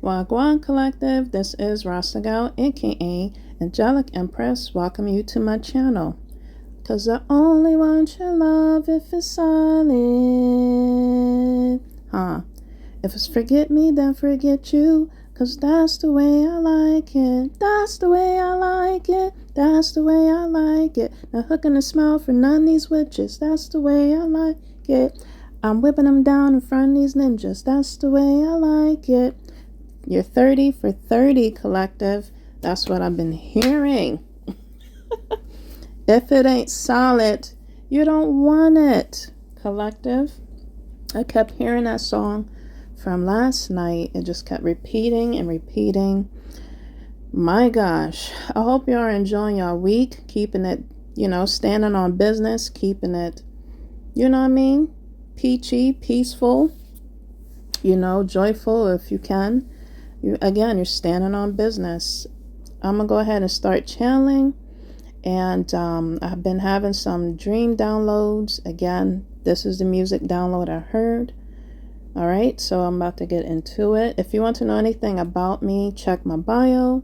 Wagwan Collective, this is Rasta Gal, aka Angelic Empress. Welcome you to my channel. Cause I only want your love if it's solid. If it's forget me, then forget you. Cause that's the way I like it. That's the way I like it. That's the way I like it. Now hooking a smile for none of these witches. That's the way I like it. I'm whipping them down in front of these ninjas. That's the way I like it. You're 30 for 30, collective. That's what I've been hearing. If it ain't solid, you don't want it, collective. I kept hearing that song from last night. It just kept repeating and repeating. My gosh. I hope you are enjoying your week, keeping it, standing on business, keeping it, peachy, peaceful, joyful if you can. You're standing on business. I'm going to go ahead and start channeling. And I've been having some dream downloads. Again, this is the music download I heard. All right, so I'm about to get into it. If you want to know anything about me, check my bio.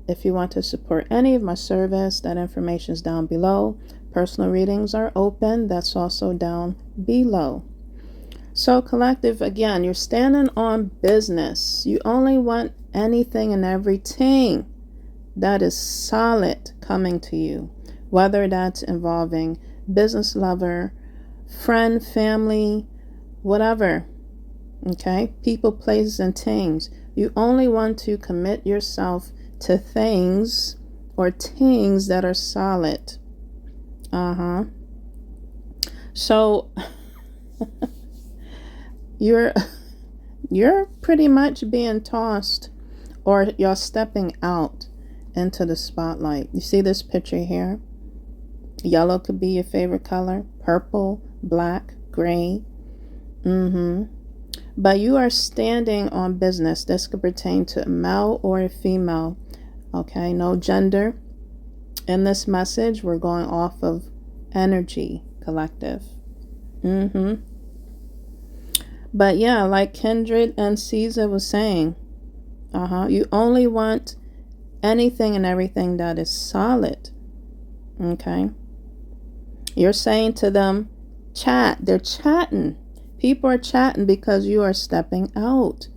If you want to support any of my service, that information is down below. Personal readings are open. That's also down below. So collective, again, you're standing on business. You only want anything and everything that is solid coming to you, whether that's involving business lover, friend, family, whatever. Okay, people, places, and things. You only want to commit yourself to things or things that are solid. So you're pretty much being tossed, or you're stepping out into the spotlight. You see this picture here? Yellow could be your favorite color, purple, black, gray. But you are standing on business. This could pertain to a male or a female. Okay, no gender. In this message, we're going off of energy, collective. But yeah, like Kindred and Caesar was saying, you only want anything and everything that is solid. Okay, you're saying to them, chat. They're chatting. People are chatting because you are stepping out,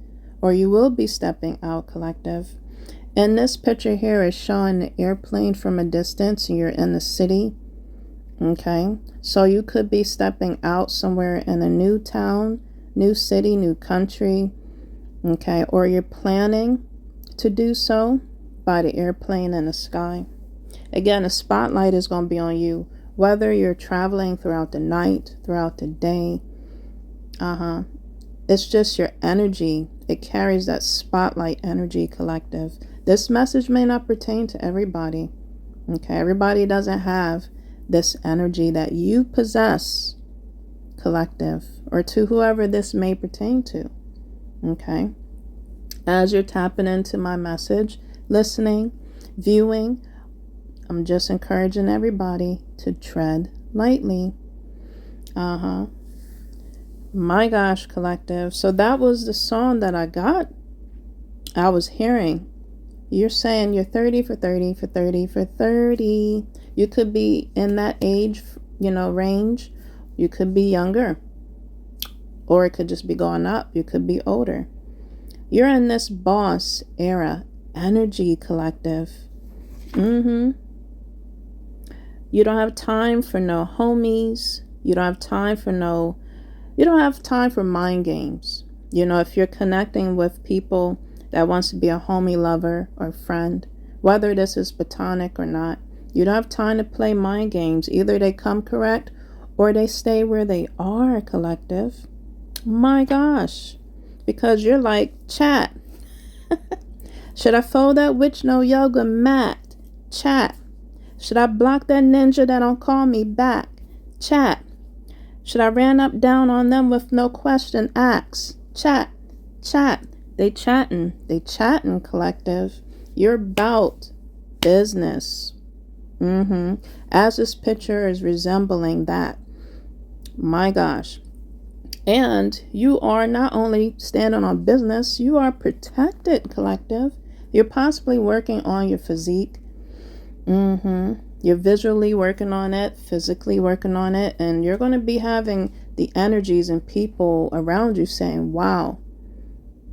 or you will be stepping out, collective. And this picture here is showing the airplane from a distance, and you're in the city. Okay, so you could be stepping out somewhere in a new town, new city, new country. Okay, or you're planning to do so by the airplane in the sky. Again, the spotlight is going to be on you, whether you're traveling throughout the night, throughout the day. It's just your energy. It carries that spotlight energy, collective. This message may not pertain to everybody. Okay, everybody doesn't have this energy that you possess, collective, or to whoever this may pertain to. Okay, as you're tapping into my message, listening, viewing, I'm just encouraging everybody to tread lightly. My gosh, collective. So that was the song that I was hearing. You're saying you're 30 for 30 for 30 for 30. You could be in that age, range. You could be younger. Or it could just be going up. You could be older. You're in this boss era energy, collective. You don't have time for no homies. You don't have time for mind games. If you're connecting with people that wants to be a homie, lover, or friend, whether this is platonic or not, you don't have time to play mind games. Either they come correct or they stay where they are, collective. My gosh. Because you're like, chat. Should I fold that witch no yoga mat? Chat. Should I block that ninja that don't call me back? Chat. Should I ran up down on them with no question asked? Chat. They chatting, collective. You're about business. As this picture is resembling that. My gosh. And you are not only standing on business, you are protected, collective. You're possibly working on your physique. You're visually working on it, physically working on it, and you're going to be having the energies and people around you saying, wow,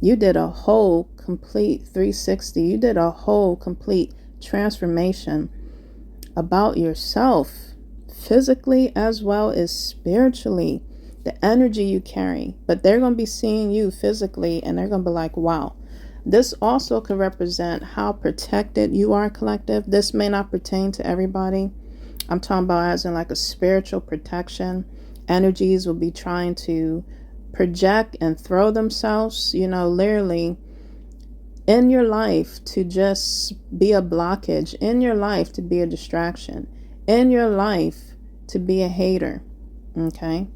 you did a whole complete 360. You did a whole complete transformation about yourself, physically as well as spiritually, the energy you carry. But they're going to be seeing you physically and they're going to be like, wow. This also could represent how protected you are, collective. This may not pertain to everybody. I'm talking about as in like a spiritual protection. Energies will be trying to project and throw themselves, literally in your life to just be a blockage, in your life to be a distraction, in your life to be a hater. Okay?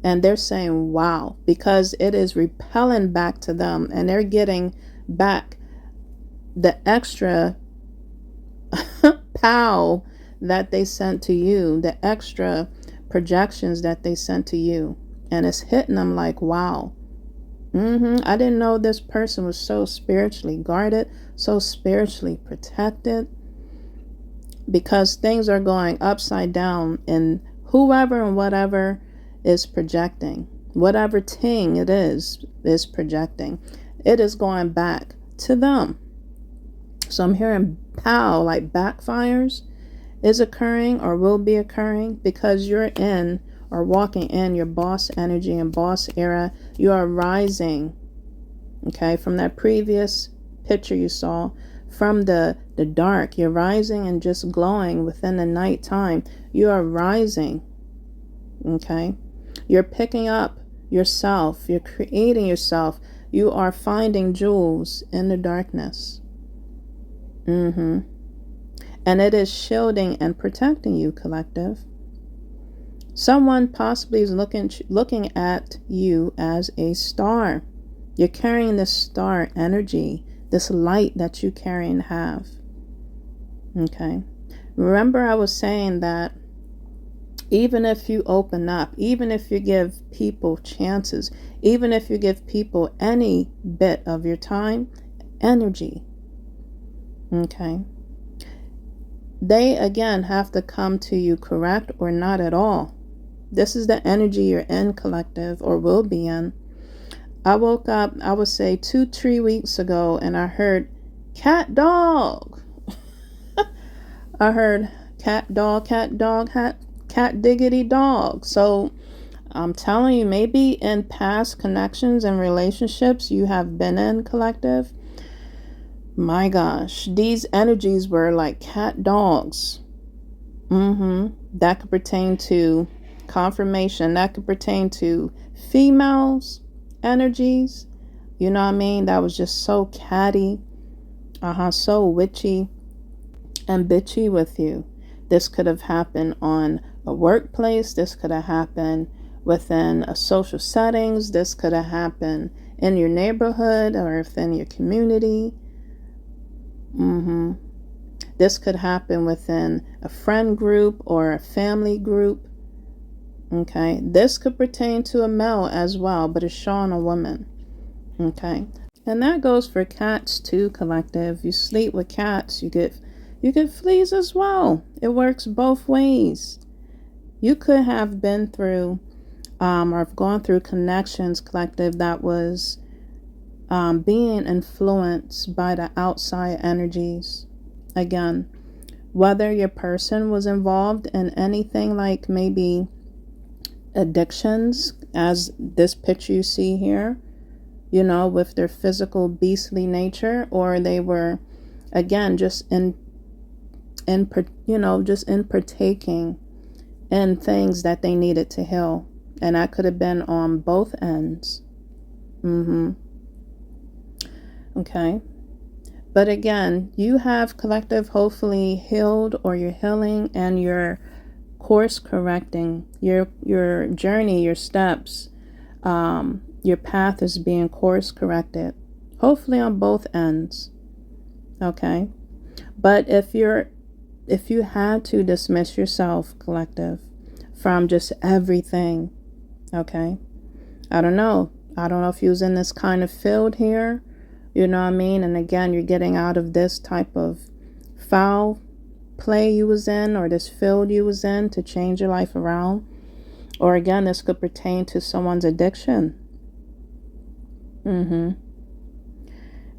And they're saying, wow, because it is repelling back to them and they're getting back the extra pow that they sent to you, the extra projections that they sent to you. And it's hitting them like, wow. I didn't know this person was so spiritually guarded, so spiritually protected, because things are going upside down and whoever and whatever is projecting, whatever thing it is projecting, it is going back to them. So I'm hearing pow, like backfires is occurring or will be occurring because you're in or walking in your boss energy and boss era. You are rising, okay, from that previous picture you saw, from the dark. You're rising and just glowing within the nighttime. You are rising, okay? You're picking up yourself. You're creating yourself. You are finding jewels in the darkness. And it is shielding and protecting you, collective. Someone possibly is looking at you as a star. You're carrying this star energy, this light that you carry and have. Okay. Remember I was saying that even if you open up, even if you give people chances, even if you give people any bit of your time, energy, okay, they again have to come to you, correct or not at all. This is the energy you're in, collective, or will be in. I woke up, I would say 2-3 weeks ago, and I heard cat dog. I heard cat dog, cat diggity dog. So I'm telling you, maybe in past connections and relationships you have been in, collective, my gosh, these energies were like cat dogs. That could pertain to confirmation. That could pertain to females energies. You know what I mean? That was just so catty, so witchy and bitchy with you. This could have happened on a workplace. This could have happened within a social settings. This could have happened in your neighborhood or within your community. This could happen within a friend group or a family group. Okay, this could pertain to a male as well, but it's showing a woman. Okay, and that goes for cats too, collective. You sleep with cats, you get fleas as well. It works both ways. You could have been through or have gone through connections, collective, that was being influenced by the outside energies. Again, whether your person was involved in anything like maybe addictions, as this picture you see here, with their physical beastly nature, or they were, again, just in partaking in things that they needed to heal. And that could have been on both ends. Okay. But again, you have, collective, hopefully healed, or you're healing and you're course correcting your journey, your steps. Your path is being course corrected, hopefully on both ends. Okay. But if you had to dismiss yourself, collective, from just everything, okay, I don't know. I don't know if you was in this kind of field here, you know what I mean? And again, you're getting out of this type of foul play you was in, or this field you was in, to change your life around. Or again, this could pertain to someone's addiction. And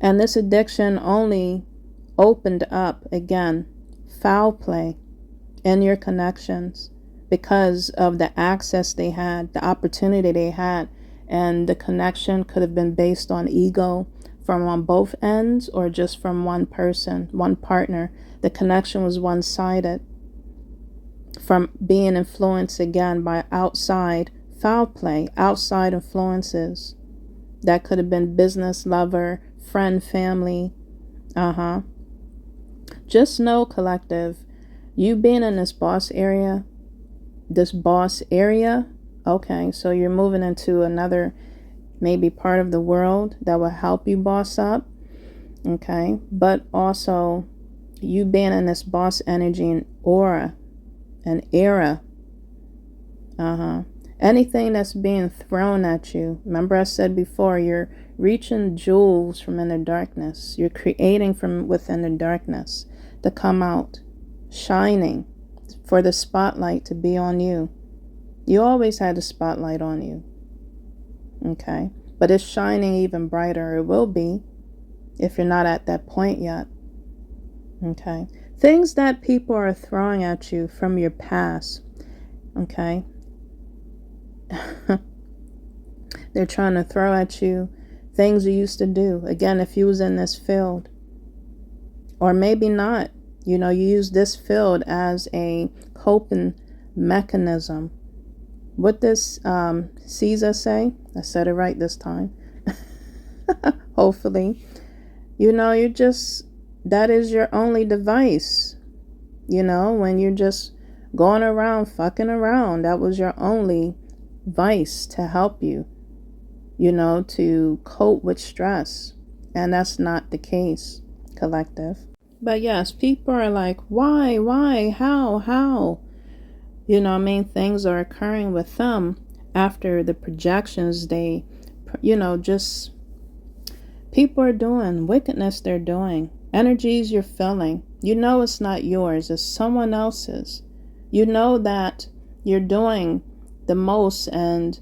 this addiction only opened up, again, foul play in your connections because of the access they had, the opportunity they had. And the connection could have been based on ego from on both ends, or just from one person, one partner. The connection was one-sided from being influenced, again, by outside foul play, outside influences. That could have been business, lover, friend, family. Just know, collective, you being in this boss area, okay, so you're moving into another maybe part of the world that will help you boss up, okay? But also, you being in this boss energy and aura, an era, anything that's being thrown at you. Remember I said before, you're reaching jewels from inner darkness. You're creating from within the darkness to come out, shining, for the spotlight to be on you. You always had the spotlight on you, okay? But it's shining even brighter. It will be, if you're not at that point yet, okay? Things that people are throwing at you from your past, okay? They're trying to throw at you things you used to do. Again, if you was in this field, or maybe not, you know, you use this field as a coping mechanism. What does Caesar say? I said it right this time. Hopefully. You know, you're just, that is your only device. You know, when you're just going around, fucking around, that was your only vice to help you, you know, to cope with stress. And that's not the case, collective. But yes, people are like, why, how? You know what I mean? Things are occurring with them after the projections they, you know, just people are doing, wickedness they're doing, energies you're feeling. You know it's not yours, it's someone else's. You know that you're doing the most, and,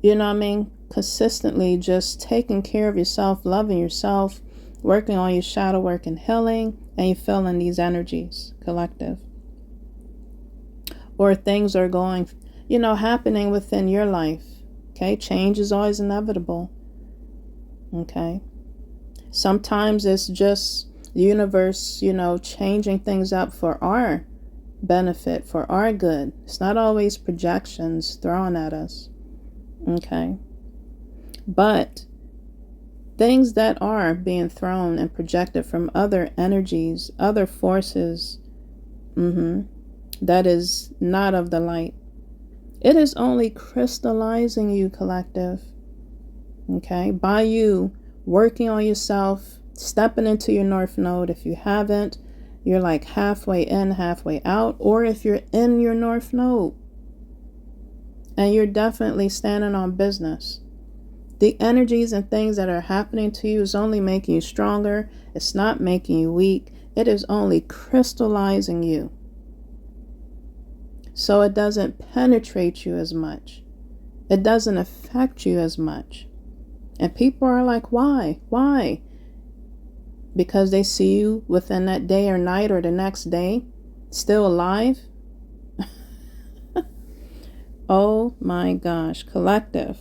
you know what I mean, consistently just taking care of yourself, loving yourself, working on your shadow work and healing, and you're feeling these energies, collective. Or things are going, you know, happening within your life. Okay, change is always inevitable. Okay, sometimes it's just the universe, you know, changing things up for our benefit, for our good. It's not always projections thrown at us. Okay, but things that are being thrown and projected from other energies, other forces, that is not of the light. It is only crystallizing you, collective. Okay, by you working on yourself, stepping into your North Node. If you haven't, you're like halfway in, halfway out. Or if you're in your North Node and you're definitely standing on business, the energies and things that are happening to you is only making you stronger. It's not making you weak. It is only crystallizing you, so it doesn't penetrate you as much. It doesn't affect you as much. And people are like, why? Why? Because they see you within that day or night or the next day still alive. Oh my gosh, collective.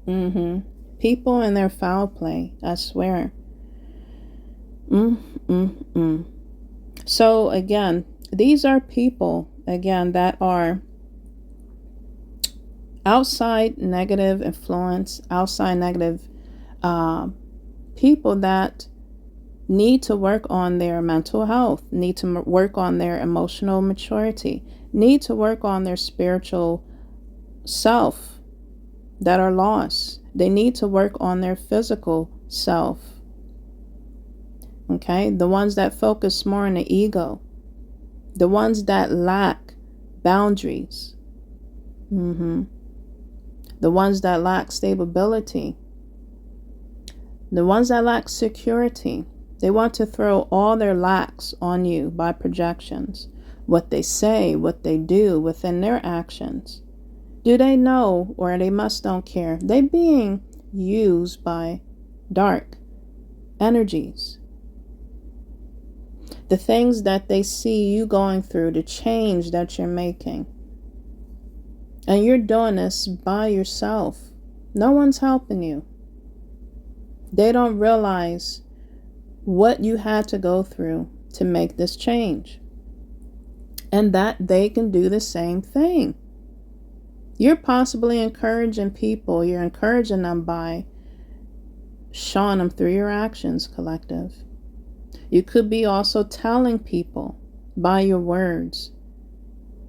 People and their foul play, I swear. So again, these are people, again, that are outside negative influence, outside negative people that need to work on their mental health, need to work on their emotional maturity, need to work on their spiritual self, that are lost. They need to work on their physical self. Okay, the ones that focus more on the ego, the ones that lack boundaries. the ones that lack stability, the ones that lack security. They want to throw all their lacks on you by projections. What they say, what they do within their actions. Do they know, or they must don't care? They being used by dark energies. The things that they see you going through, the change that you're making. And you're doing this by yourself. No one's helping you. They don't realize what you had to go through to make this change. And that they can do the same thing. You're possibly encouraging people. You're encouraging them by showing them through your actions, collective. You could be also telling people by your words.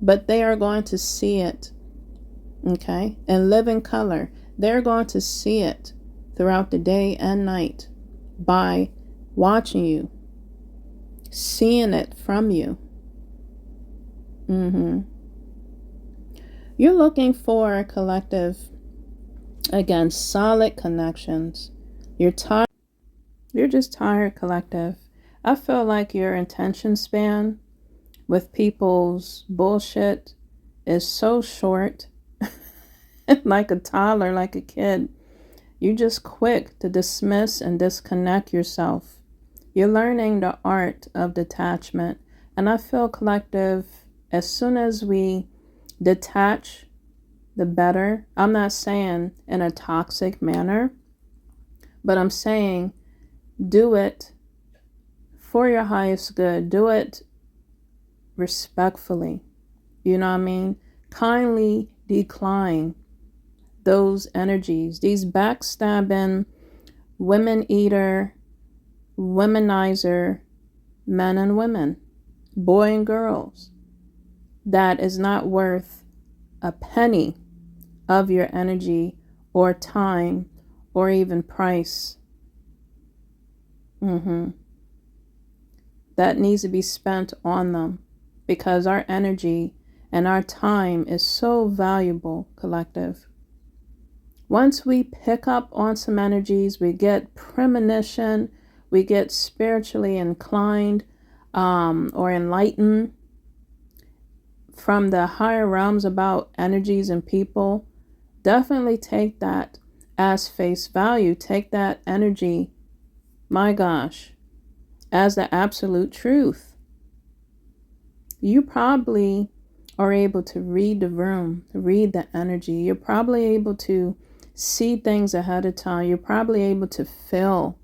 But they are going to see it. Okay? And live in color. They're going to see it throughout the day and night by watching you, seeing it from you. You're looking for, collective, again, solid connections. You're tired. You're just tired, collective. I feel like your attention span with people's bullshit is so short. Like a toddler, like a kid. You're just quick to dismiss and disconnect yourself. You're learning the art of detachment. And I feel, collective, as soon as we detach, the better. I'm not saying in a toxic manner, but I'm saying do it for your highest good. Do it respectfully. You know what I mean? Kindly decline those energies, these backstabbing, women eater, womanizer, men and women, boy and girls, that is not worth a penny of your energy or time or even price. That needs to be spent on them, because our energy and our time is so valuable, collective. Once we pick up on some energies, we get premonition, we get spiritually inclined or enlightened from the higher realms about energies and people. Definitely take that as face value. Take that energy, my gosh, as the absolute truth. You probably are able to read the room, read the energy. You're probably able to see things ahead of time. You're probably able to feel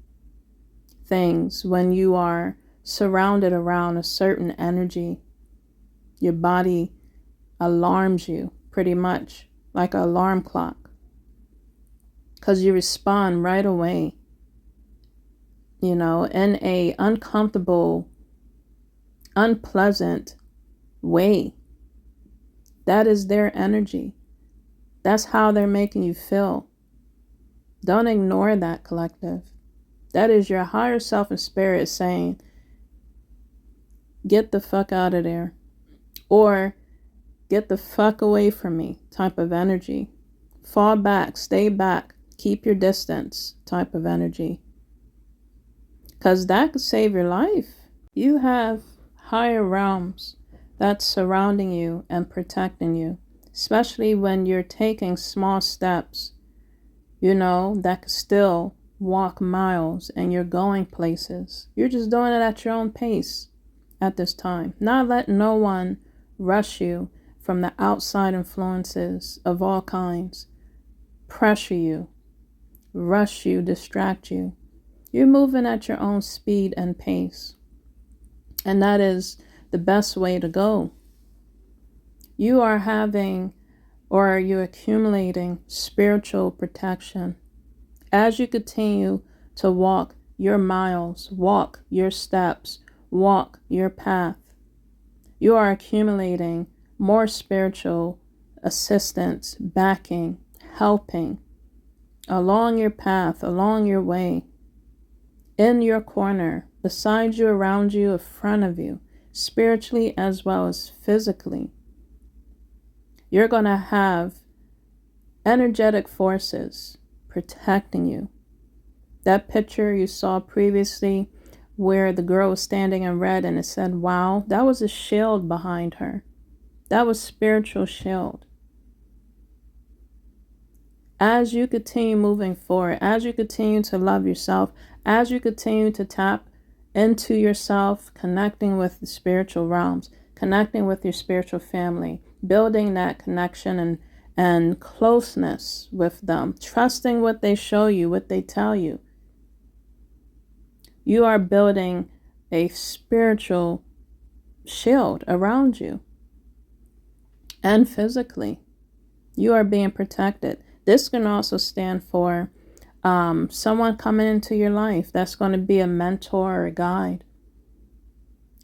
things when you are surrounded around a certain energy. Your body alarms you pretty much like an alarm clock, because you respond right away, you know, in a uncomfortable, unpleasant way. That is their energy. That's how they're making you feel. Don't ignore that, collective. That is your higher self and spirit saying, get the fuck out of there. Or get the fuck away from me type of energy. Fall back, stay back, keep your distance type of energy. Because that could save your life. You have higher realms that's surrounding you and protecting you. Especially when you're taking small steps, you know, that could still walk miles and you're going places. You're just doing it at your own pace at this time. Not letting no one rush you from the outside influences of all kinds. Pressure you, rush you, distract you. You're moving at your own speed and pace. And that is the best way to go. You are having, or are you accumulating spiritual protection as you continue to walk your miles, walk your steps, walk your path. You are accumulating more spiritual assistance, backing, helping along your path, along your way, in your corner, beside you, around you, in front of you, spiritually as well as physically. You're going to have energetic forces protecting you. That picture you saw previously where the girl was standing in red and it said, wow, that was a shield behind her. That was spiritual shield. As you continue moving forward, as you continue to love yourself, as you continue to tap into yourself, connecting with the spiritual realms, connecting with your spiritual family, building that connection and closeness with them, trusting what they show you, what they tell you. You are building a spiritual shield around you. And physically, you are being protected. This can also stand for someone coming into your life that's going to be a mentor or a guide.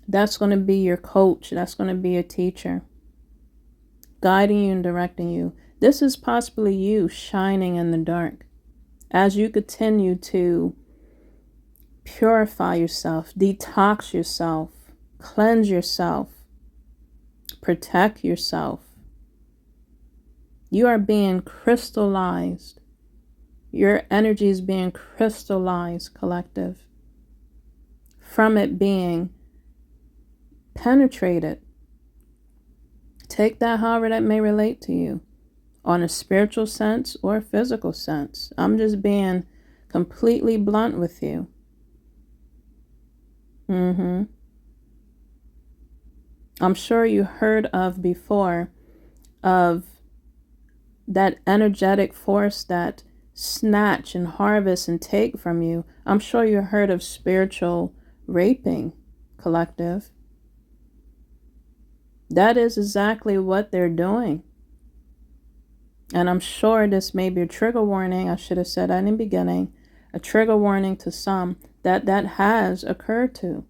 That's going to be your coach. That's going to be a teacher, guiding you and directing you. This is possibly you shining in the dark as you continue to purify yourself, detox yourself, cleanse yourself, protect yourself. You are being crystallized. Your energy is being crystallized, collective, from it being penetrated. Take that however that may relate to you, on a spiritual sense or a physical sense. I'm just being completely blunt with you. I'm sure you heard of before of that energetic force that snatch and harvest and take from you. I'm sure you heard of spiritual raping, collective. That is exactly what they're doing. And I'm sure this may be a trigger warning. I should have said that in the beginning. A trigger warning to some that has occurred to.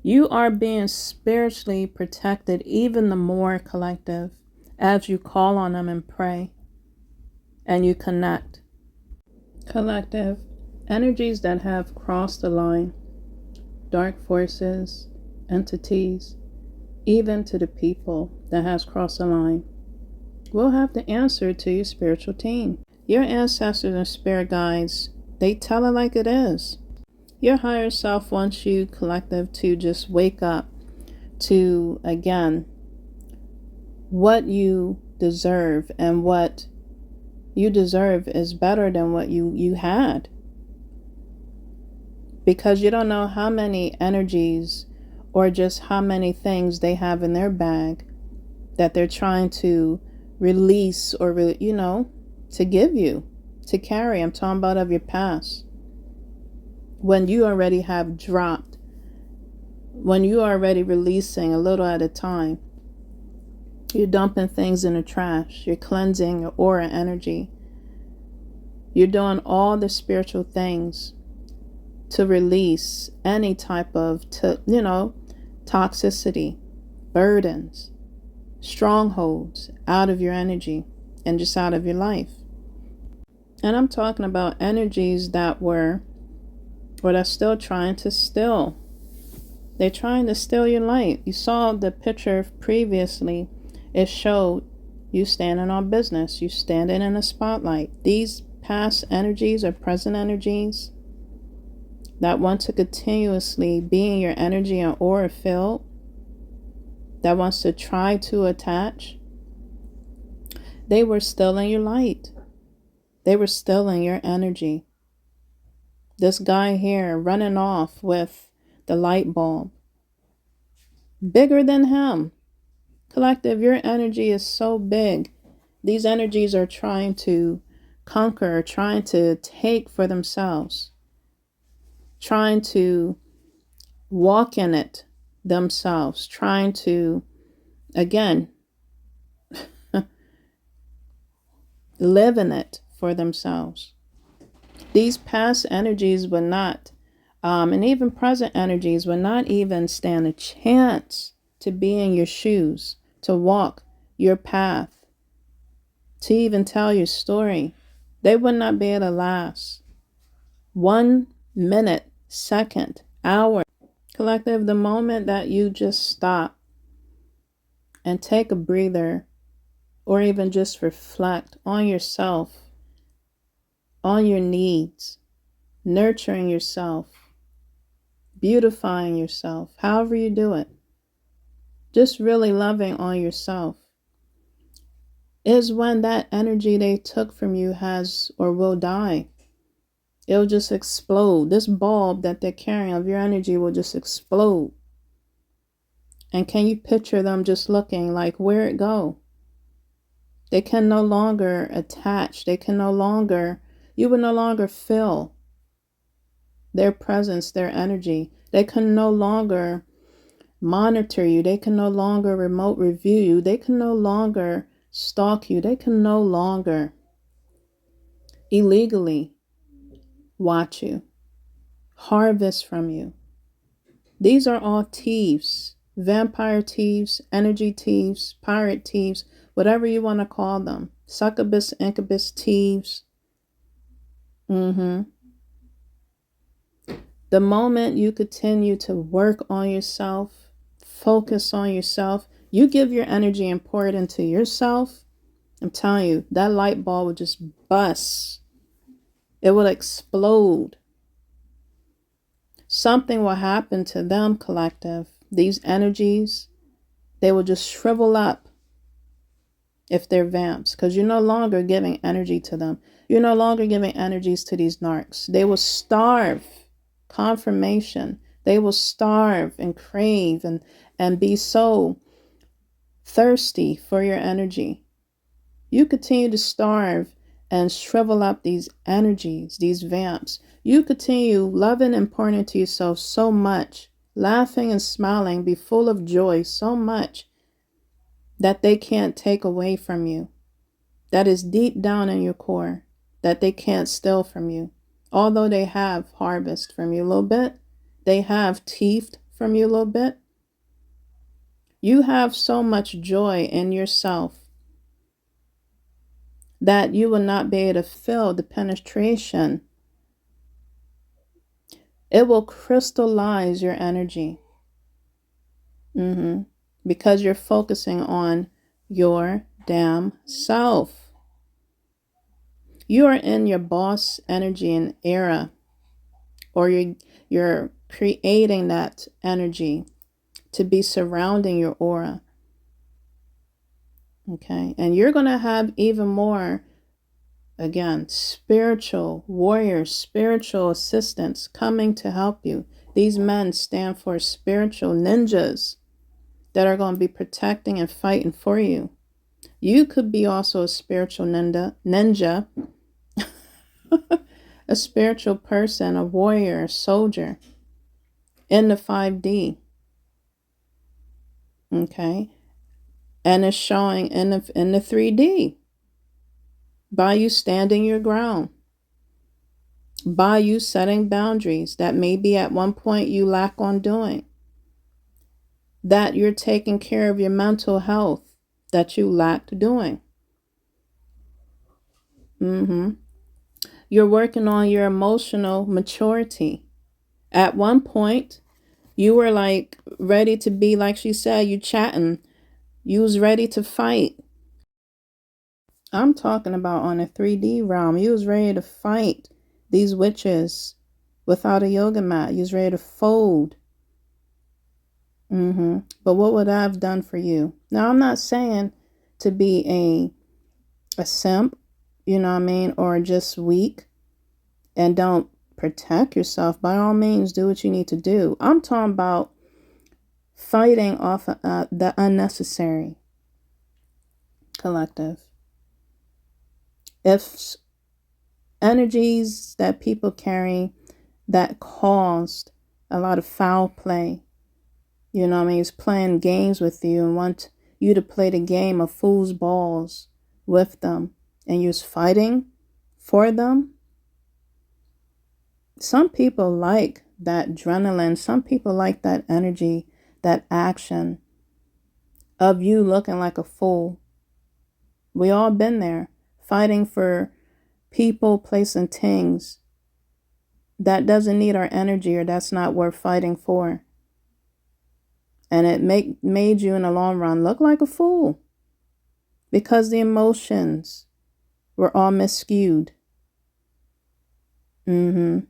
You are being spiritually protected even the more, collective, as you call on them and pray and you connect. Collective, energies that have crossed the line, dark forces, entities, even to the people that has crossed the line, will have to answer to your spiritual team. Your ancestors and spirit guides, they tell it like it is. Your higher self wants you, collective, to just wake up to, again, what you deserve, and what you deserve is better than what you had. Because you don't know how many energies or just how many things they have in their bag that they're trying to release or, to give you, to carry. I'm talking about of your past. When you already have dropped, when you are already releasing a little at a time, you're dumping things in the trash, you're cleansing your aura energy, you're doing all the spiritual things to release any type of, toxicity, burdens, strongholds out of your energy and just out of your life. And I'm talking about energies that were, or that's still trying to steal. They're trying to steal your light. You saw the picture previously. It showed you standing on business. You standing in the spotlight. These past energies or present energies that want to continuously be in your energy and aura field, that wants to try to attach, they were stealing your light. They were stealing your energy. This guy here running off with the light bulb, bigger than him. Collective, your energy is so big. These energies are trying to conquer, trying to take for themselves, trying to walk in it themselves, trying to, again, live in it for themselves. These past energies would not, and even present energies would not even stand a chance to be in your shoes, to walk your path, to even tell your story. They would not be able to last 1 minute, second, hour. Collective, the moment that you just stop and take a breather or even just reflect on yourself, on your needs, nurturing yourself, beautifying yourself, however you do it, just really loving on yourself, is when that energy they took from you has or will die. It'll just explode. This bulb that they're carrying of your energy will just explode. And can you picture them just looking like, where'd it go? They can no longer attach. They can no longer, you will no longer feel their presence, their energy. They can no longer monitor you. They can no longer remote review you. They can no longer stalk you. They can no longer illegally watch you, harvest from you. These are all thieves, vampire thieves, energy thieves, pirate thieves, whatever you want to call them. Succubus, incubus thieves. The moment you continue to work on yourself, focus on yourself, you give your energy and pour it into yourself, I'm telling you, that light bulb will just bust. It will explode. Something will happen to them, collective. These energies, they will just shrivel up if they're vamps, because you're no longer giving energy to them. You're no longer giving energies to these narcs. They will starve confirmation. They will starve and crave and be so thirsty for your energy. You continue to starve and shrivel up these energies, these vamps. You continue loving and pouring into yourself so much, laughing and smiling, be full of joy so much that they can't take away from you. That is deep down in your core, that they can't steal from you. Although they have harvested from you a little bit, they have teethed from you a little bit. You have so much joy in yourself that you will not be able to feel the penetration. It will crystallize your energy. Because you're focusing on your damn self. You are in your boss energy and era, or you're creating that energy to be surrounding your aura. Okay, and you're going to have even more, again, spiritual warriors, spiritual assistants coming to help you. These men stand for spiritual ninjas that are going to be protecting and fighting for you. You could be also a spiritual ninja, a spiritual person, a warrior, a soldier in the 5D. Okay, and it's showing in the 3D by you standing your ground, by you setting boundaries that maybe at one point you lack on doing, that you're taking care of your mental health that you lacked doing. You're working on your emotional maturity. At one point, you were like ready to be, like she said, you chatting. You was ready to fight. I'm talking about on a 3D realm. You was ready to fight these witches without a yoga mat. You was ready to fold. But what would I have done for you? Now, I'm not saying to be a simp, you know what I mean, or just weak and don't protect yourself. By all means, do what you need to do. I'm talking about fighting off the unnecessary, collective. If energies that people carry that caused a lot of foul play, you know what I mean, is playing games with you and want you to play the game of fool's balls with them, and you're fighting for them. Some people like that adrenaline. Some people like that energy, that action of you looking like a fool. We all been there, fighting for people, place, and things that doesn't need our energy, or that's not worth fighting for. And it made you in the long run look like a fool, because the emotions were all miscued. Made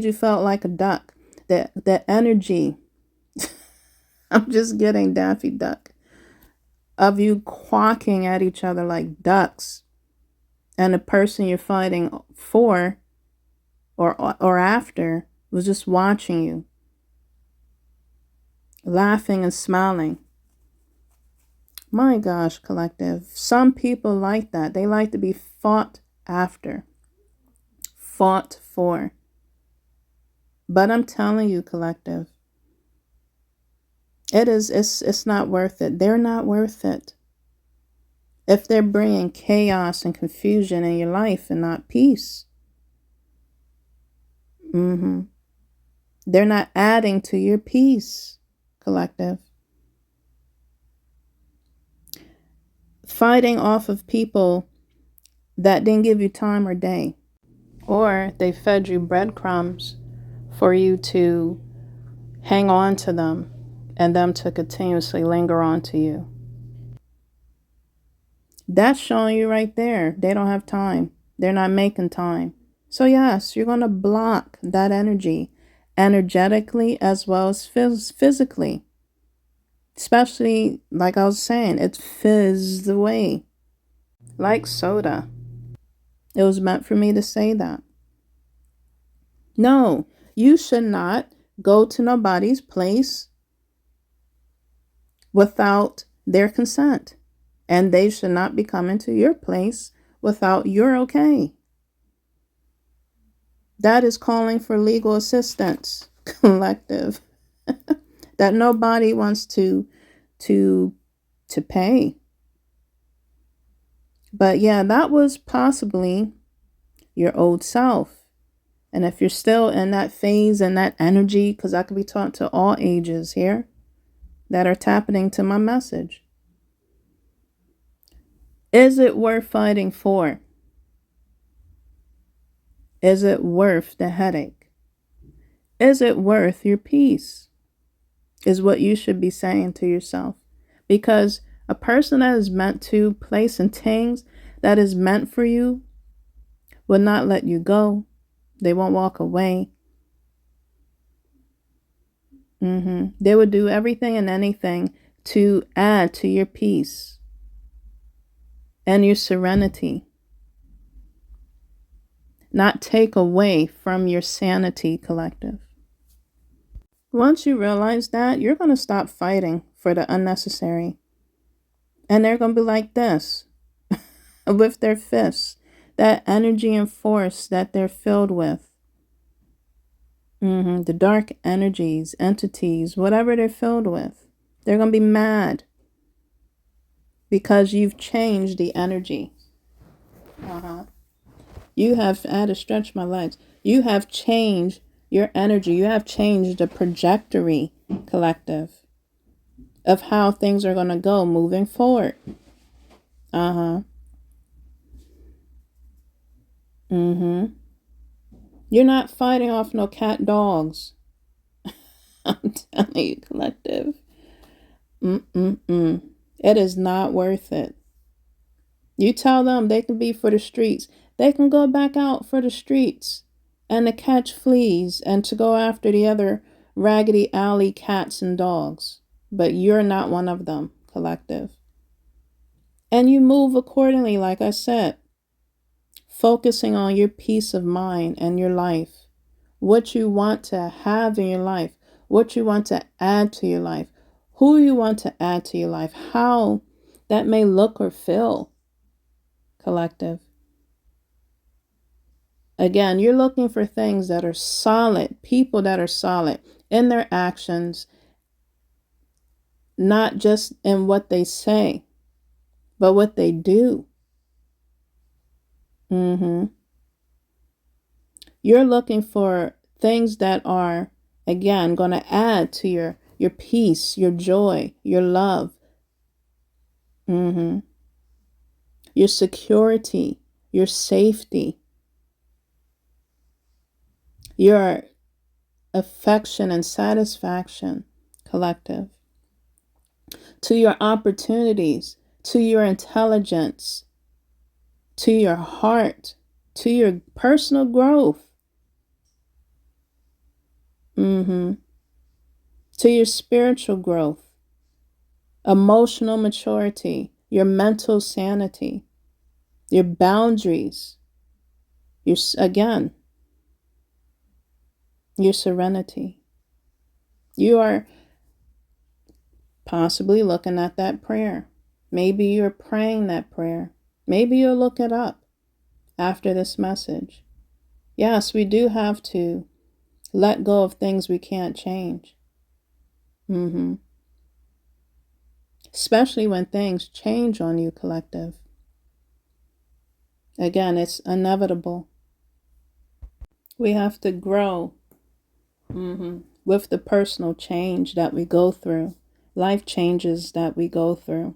you felt like a duck. That energy, I'm just getting Daffy Duck, of you quacking at each other like ducks, and the person you're fighting for or after was just watching you, laughing and smiling. My gosh, collective. Some people like that. They like to be fought after, fought for. But I'm telling you, collective, it's not worth it. They're not worth it. If they're bringing chaos and confusion in your life and not peace. They're not adding to your peace, collective. Fighting off of people that didn't give you time or day, or they fed you breadcrumbs for you to hang on to them and them to continuously linger on to you. That's showing you right there. They don't have time. They're not making time. So yes, you're going to block that energy energetically as well as physically. Especially, like I was saying, it fizzed away like soda. It was meant for me to say that. No, you should not go to nobody's place without their consent. And they should not be coming to your place without your okay. That is calling for legal assistance, collective. That nobody wants to pay. But yeah, that was possibly your old self. And if you're still in that phase and that energy, because I could be talking to all ages here that are tapping into my message. Is it worth fighting for? Is it worth the headache? Is it worth your peace? Is what you should be saying to yourself. Because a person that is meant to place and things that is meant for you will not let you go. They won't walk away. They would do everything and anything to add to your peace and your serenity. Not take away from your sanity, collective. Once you realize that, you're going to stop fighting for the unnecessary. And they're going to be like this, with their fists, that energy and force that they're filled with. The dark energies, entities, whatever they're filled with. They're going to be mad because you've changed the energy. You have, I had to stretch my legs. You have changed your energy. You have changed the trajectory, collective, of how things are going to go moving forward. You're not fighting off no cat dogs. I'm telling you, collective. It is not worth it. You tell them they can be for the streets. They can go back out for the streets and to catch fleas and to go after the other raggedy alley cats and dogs. But you're not one of them, collective. And you move accordingly, like I said, focusing on your peace of mind and your life, what you want to have in your life, what you want to add to your life, who you want to add to your life, how that may look or feel, collective. Again, you're looking for things that are solid, people that are solid in their actions, not just in what they say, but what they do. You're looking for things that are, again, going to add to your peace, your joy, your love, your security, your safety, your affection and satisfaction, collective, to your opportunities to your intelligence, to your heart, to your personal growth, to your spiritual growth, emotional maturity, your mental sanity, your boundaries, your serenity. You are possibly looking at that prayer. Maybe you're praying that prayer. Maybe you'll look it up after this message. Yes, we do have to let go of things we can't change. Especially when things change on you, collective. Again, it's inevitable. We have to grow with the personal change that we go through, life changes that we go through.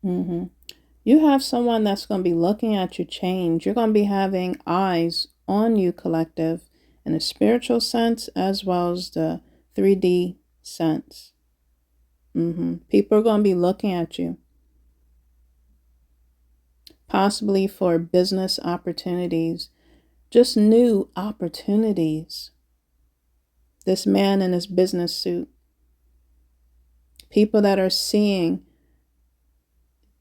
You have someone that's going to be looking at you change. You're going to be having eyes on you, collective, in a spiritual sense as well as the 3D sense. People are going to be looking at you, possibly for business opportunities, just new opportunities. This man in his business suit, people that are seeing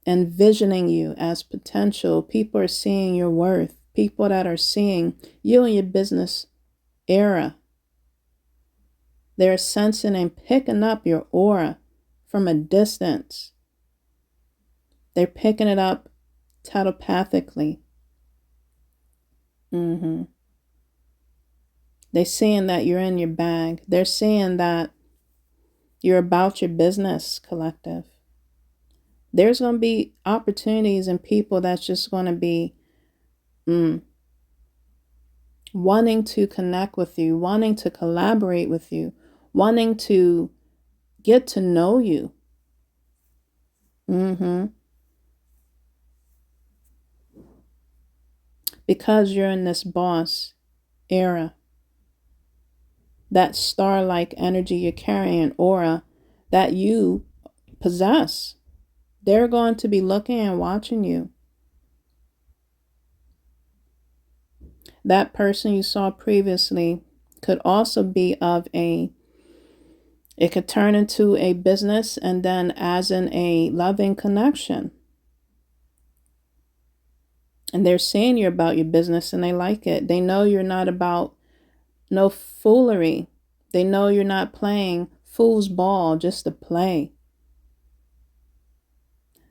and visioning you as potential. People are seeing your worth. People that are seeing you and your business era. They're sensing and picking up your aura from a distance. They're picking it up telepathically. They're seeing that you're in your bag. They're seeing that you're about your business, collective. There's going to be opportunities and people that's just going to be wanting to connect with you, wanting to collaborate with you, wanting to get to know you. Because you're in this boss era. That star-like energy you're carrying, aura that you possess. They're going to be looking and watching you. That person you saw previously could also be it could turn into a business and then as in a loving connection. And they're saying you're about your business and they like it. They know you're not about no foolery. They know you're not playing fool's ball just to play.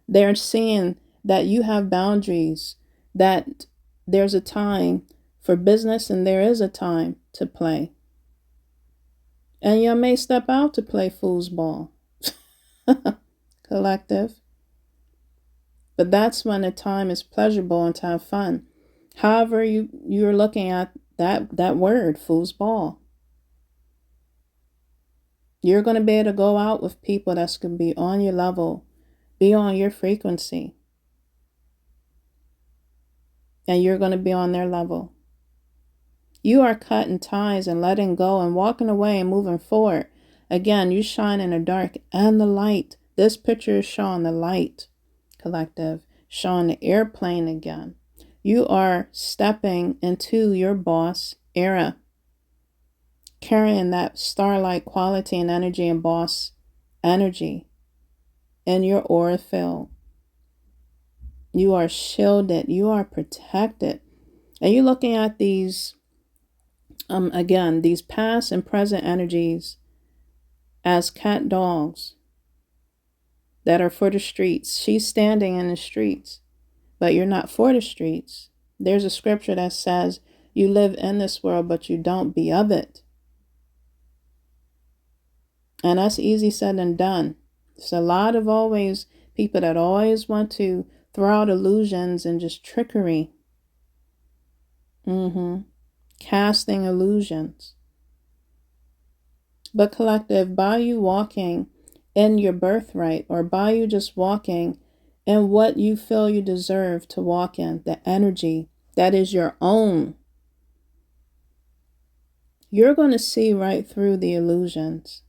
They're seeing that you have boundaries, that there's a time for business and there is a time to play. And you may step out to play fool's ball, collective. But that's when the time is pleasurable and to have fun. However, you're looking at that word, fool's ball. You're going to be able to go out with people that's going to be on your level, be on your frequency. And you're going to be on their level. You are cutting ties and letting go and walking away and moving forward. Again, you shine in the dark and the light. This picture is showing the light, collective, showing the airplane again. You are stepping into your boss era, carrying that starlight quality and energy and boss energy in your aura field. You are shielded. You are protected. And you're looking at these, again, these past and present energies as cat dogs that are for the streets. She's standing in the streets, but you're not for the streets. There's a scripture that says you live in this world, but you don't be of it. And that's easy said and done. It's a lot of always people that always want to throw out illusions and just trickery. Casting illusions. But collective, by you walking in your birthright, or by you just walking in what you feel you deserve to walk in, the energy that is your own, you're going to see right through the illusions.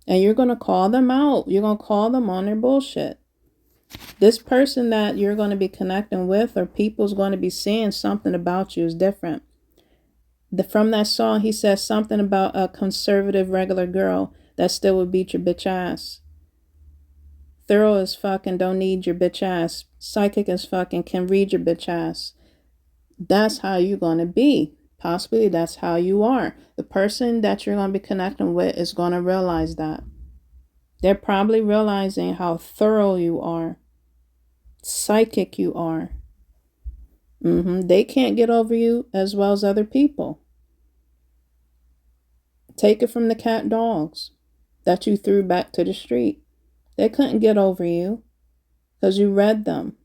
And you're going to call them out. You're going to call them on their bullshit. This person that you're going to be connecting with, or people's going to be seeing something about you is different. From that song, he says something about a conservative regular girl that still would beat your bitch ass. Thorough as fucking don't need your bitch ass. Psychic as fucking can read your bitch ass. That's how you're going to be. Possibly that's how you are. The person that you're going to be connecting with is going to realize that. They're probably realizing how thorough you are. Psychic you are. They can't get over you as well as other people. Take it from the cat dogs that you threw back to the street. They couldn't get over you because you read them.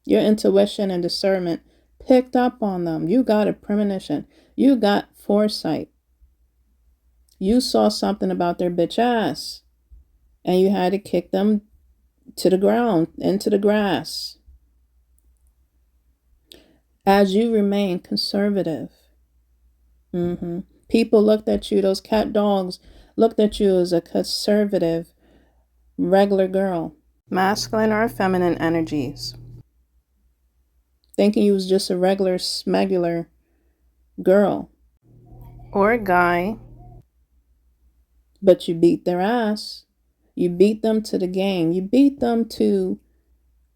Your intuition and discernment picked up on them. You got a premonition. You got foresight. You saw something about their bitch ass, and you had to kick them to the ground, into the grass. As you remain conservative. People looked at you, those cat dogs looked at you as a conservative, regular girl. Masculine or feminine energies. Thinking you was just a regular, smegular girl. Or a guy. But you beat their ass. You beat them to the game. You beat them to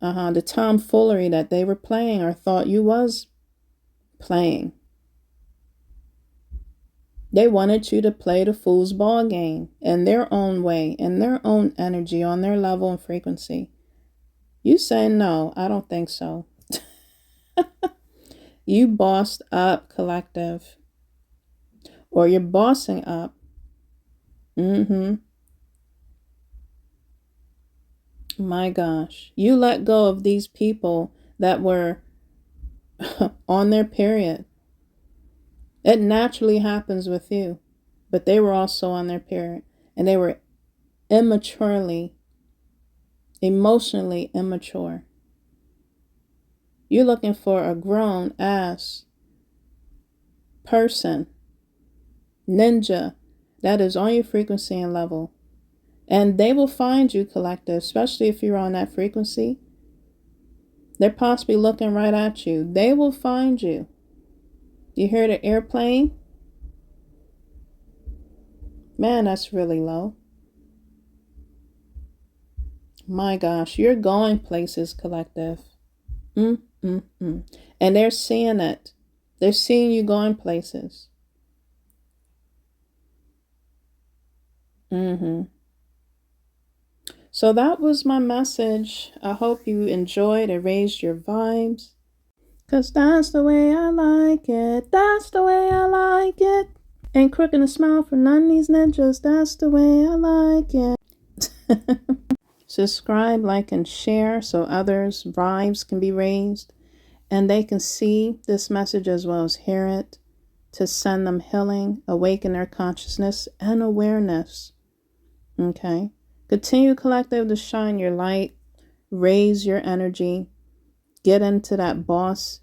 the tomfoolery that they were playing or thought you was playing. They wanted you to play the fool's ball game in their own way, in their own energy, on their level and frequency. You say, no, I don't think so. You bossed up, collective. Or you're bossing up. My gosh. You let go of these people that were on their period. It naturally happens with you. But they were also on their period. And they were emotionally immature. You're looking for a grown ass person, ninja, that is on your frequency and level. And they will find you, collective, especially if you're on that frequency. They're possibly looking right at you. They will find you. You hear the airplane? Man, that's really low. My gosh, you're going places, collective. And they're seeing it. They're seeing you going places. So that was my message. I hope you enjoyed and raised your vibes. 'Cause that's the way I like it. That's the way I like it. Ain't crooking a smile for none of these ninjas. That's the way I like it. Subscribe, like, and share so others' vibes can be raised and they can see this message as well as hear it, to send them healing, awaken their consciousness and awareness. Okay? Continue, collective, to shine your light, raise your energy, get into that boss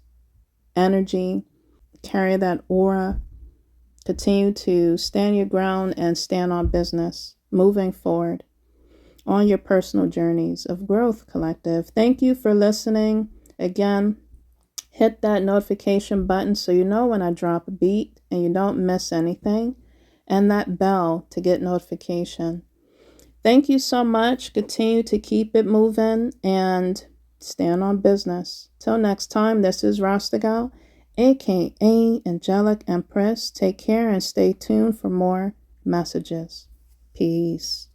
energy, carry that aura, continue to stand your ground and stand on business, moving forward on your personal journeys of growth, collective. Thank you for listening. Again, hit that notification button so you know when I drop a beat and you don't miss anything, and that bell to get notification. Thank you so much. Continue to keep it moving and stand on business. Till next time, this is Rasta Gal, aka Angelic Empress. Take care and stay tuned for more messages. Peace.